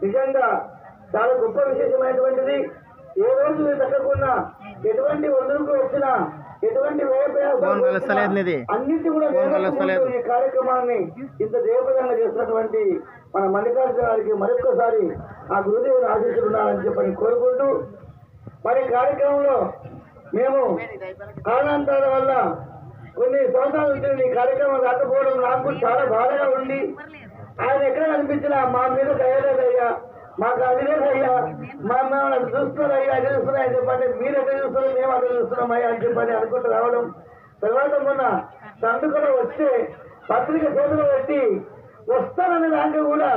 నిజంగా చాలా గొప్ప విశేషమైనటువంటిది. ఏ రోజు తగ్గకున్నా ఎటువంటి ఒదురుకు వచ్చినా ఎటువంటి అన్నింటి కూడా ఈ కార్యక్రమాన్ని ఇంత జయప్రదంగా చేస్తున్నటువంటి మన మల్లికార్జున గారికి మరొక్కసారి ఆ గురుదేవుని ఆశీస్సులు ఉండాలని చెప్పని కోరుకుంటూ, మరి కార్యక్రమంలో మేము కారణాంతరాల వల్ల కొన్ని సంవత్సరాల నుంచి ఈ కార్యక్రమం రాకపోవడం నాకు చాలా బాధగా ఉంది. ఆయన ఎక్కడ కనిపించినా మా మీద దయలేదయ్యా, మాకు అది లేదయ్యా, మేము చూస్తున్నారయ్యా, అది చూస్తున్నాయని చెప్పండి, మీరు ఎక్కడ చూస్తున్నారు, మేము అక్కడ చూస్తున్నామయ్యా అని చెప్పని అనుకుంటూ రావడం. తర్వాత మొన్న సందుకలో వస్తే పత్రిక చేతిలో పెట్టి వస్తాననే దాంట్లో కూడా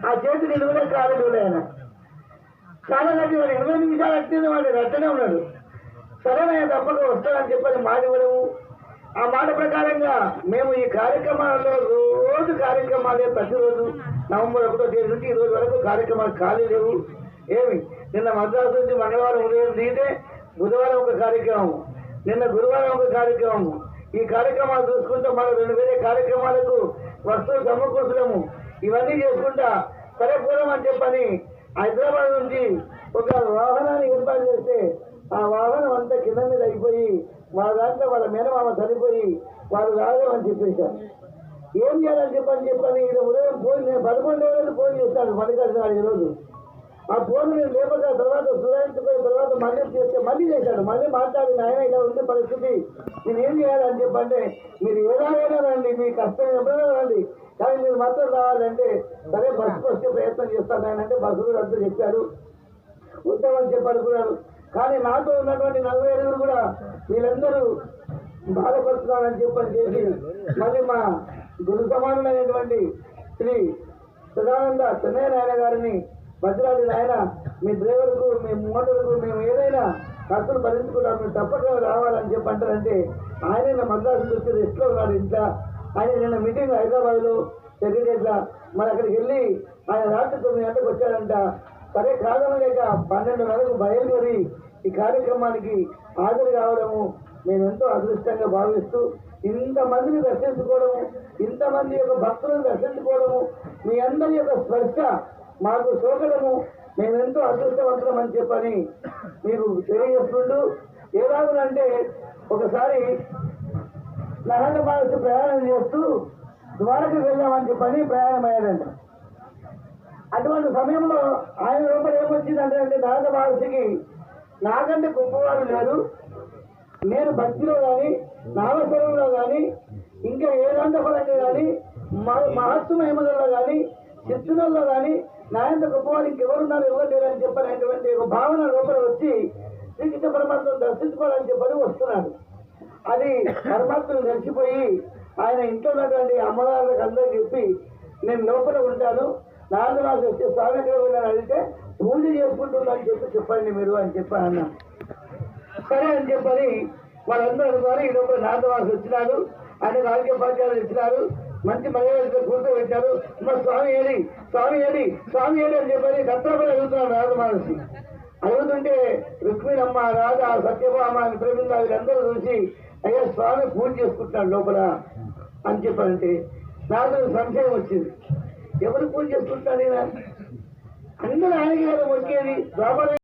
ఆ చేతి నిలువలే కాలేదు. ఆయన చాలా గట్టి వాడు 20 నిమిషాలు వచ్చింది, వాడు రట్టనే ఉన్నాడు. సరేనయ్యా తప్పక వస్తానని చెప్పని మాట ఇవ్వడము. ఆ మాట ప్రకారంగా మేము ఈ కార్యక్రమాల్లో రోజు కార్యక్రమాలే, ప్రతిరోజు నవంబర్ 1వ తేదీ నుంచి ఈ రోజు వరకు కార్యక్రమాలు ఖాళీ లేవు. ఏమి నిన్న మద్రాసు నుంచి మంగళవారం ఉదయం దిగితే బుధవారం ఒక కార్యక్రమం, నిన్న గురువారం ఒక కార్యక్రమం. ఈ కార్యక్రమాలు చూసుకుంటూ మనం 2 వేరే కార్యక్రమాలకు వస్తువులు సమకూర్చడము, ఇవన్నీ చేసుకుంటా సరే పోదాం అని చెప్పని హైదరాబాద్ నుంచి ఒక వాహనాన్ని ఏర్పాటు చేస్తే ఆ వాహనం అంతా కింద మీద అయిపోయి వాళ్ళ దాంట్లో వాళ్ళ మేనమామ చనిపోయి వాళ్ళు రాలేమని చెప్పేశారు. ఏం చేయాలని చెప్పని ఇది ఉదయం ఫోన్, నేను 11 రోజులు ఫోన్ చేస్తాను మల్లికార్జున గారు. ఈరోజు ఆ ఫోన్ నేను లేకపోతే తర్వాత సుధారించుకుని తర్వాత మళ్ళీ చేస్తే మళ్ళీ చేశాడు. మళ్ళీ మాట్లాడి ఆయన ఇలా ఉండే పరిస్థితి, నేను ఏం చేయాలని చెప్పంటే మీరు ఏదైనా రండి, మీ కష్టం ఎప్పుడైనా రండి, కానీ మీరు మాత్రం రావాలంటే సరే బస్సుకు వచ్చే ప్రయత్నం చేస్తాను ఆయన అంటే బస్సులు అంతా చెప్పారు, ఉత్తమని చెప్పనుకున్నారు. కానీ నాతో ఉన్నటువంటి 40 కూడా వీళ్ళందరూ బాధపడుతున్నారని చెప్పని చేసి మళ్ళీ మా గురు సమానులైనటువంటి శ్రీ సదానంద చెన్నయ్య నాయన గారిని భద్రాద్రి నాయన, మీ డ్రైవర్కు, మీ మోటార్కు మేము ఏదైనా ఖర్చులు భరించుకుంటాం, మీరు తప్పక రావాలని చెప్పి అంటారంటే ఆయన మద్రాసు వచ్చి రెస్ట్లో ఉన్నాడు ఇంట్లో. ఆయన నిన్న మీటింగ్ హైదరాబాద్లో సెక్రటరీలో, మరి అక్కడికి వెళ్ళి ఆయన రాత్రి 9 గంటలకు వచ్చాడంట. సరే కాదనలేక 12:30కు బయలుదేరి ఈ కార్యక్రమానికి హాజరు కావడము మేము ఎంతో అదృష్టంగా భావిస్తూ, ఇంతమందిని దర్శించుకోవడము, ఇంతమంది యొక్క భక్తులను దర్శించుకోవడము, మీ అందరి యొక్క స్పర్శ మాకు సోకడము మేమెంతో అదృష్టవంతులం అని చెప్పని మీకు తెలియజేస్తుంటూ, ఏదాగునంటే ఒకసారి నహంద మహర్షి ప్రయాణం చేస్తూ ద్వారకకు వెళ్ళామని చెప్పని ప్రయాణం అయ్యాడంట. అటువంటి సమయంలో ఆయన లోపల ఏమొచ్చిందంటే నహంద మహర్షికి నాకంటే గొప్పవారు లేరు, నేను భక్తిలో కానీ నామస్వరంలో కానీ ఇంకా ఏదంత పరంగా కానీ మహత్వ మహిమలలో కానీ చిత్తులలో కానీ నాయంత గొప్పవారు ఇంకెవరున్నారు, ఎవరు లేరని చెప్పినటువంటి ఒక భావన లోపల వచ్చి శ్రీకృష్ణ పరమాత్మను దర్శించుకోవాలని చెప్పని వస్తున్నాడు. అది పరమాత్మను దర్శిపోయి ఆయన ఇంట్లో ఉన్నటువంటి అమ్మగారులకు అందరికీ చెప్పి నేను లోపల ఉంటాను, నారదరాజు వచ్చే స్వామి ఎక్కడ వెళ్ళాను అడిగితే పూజ చేసుకుంటుందని చెప్పండి మీరు అని చెప్పాను అన్న. సరే అని చెప్పని వాళ్ళందరూ అనుకోని ఈ లోపల నారదరాజు వచ్చినాడు, ఆయన ఆరోగ్యోపాధ్యాయులు ఇచ్చినారు, మంచి మర్యాద కూర్చోబెట్టారు. మా స్వామి ఏడి స్వామి ఏడి స్వామి ఏడి అని చెప్పని దత్తాపతి అడుగుతున్నాడు నారద మహర్షి. అడుగుతుంటే రుక్మిణమ్మ, రాధ, సత్యభామ, మిత్రబృంద వీళ్ళందరూ చూసి అయ్యా స్వామి పూజ చేసుకుంటున్నాడు లోపల అని చెప్పారంటే నాకు సంశయం వచ్చింది, ఎవరు పూజ చేసుకుంటాడు అందరూ ఆయనకి మొక్కేది.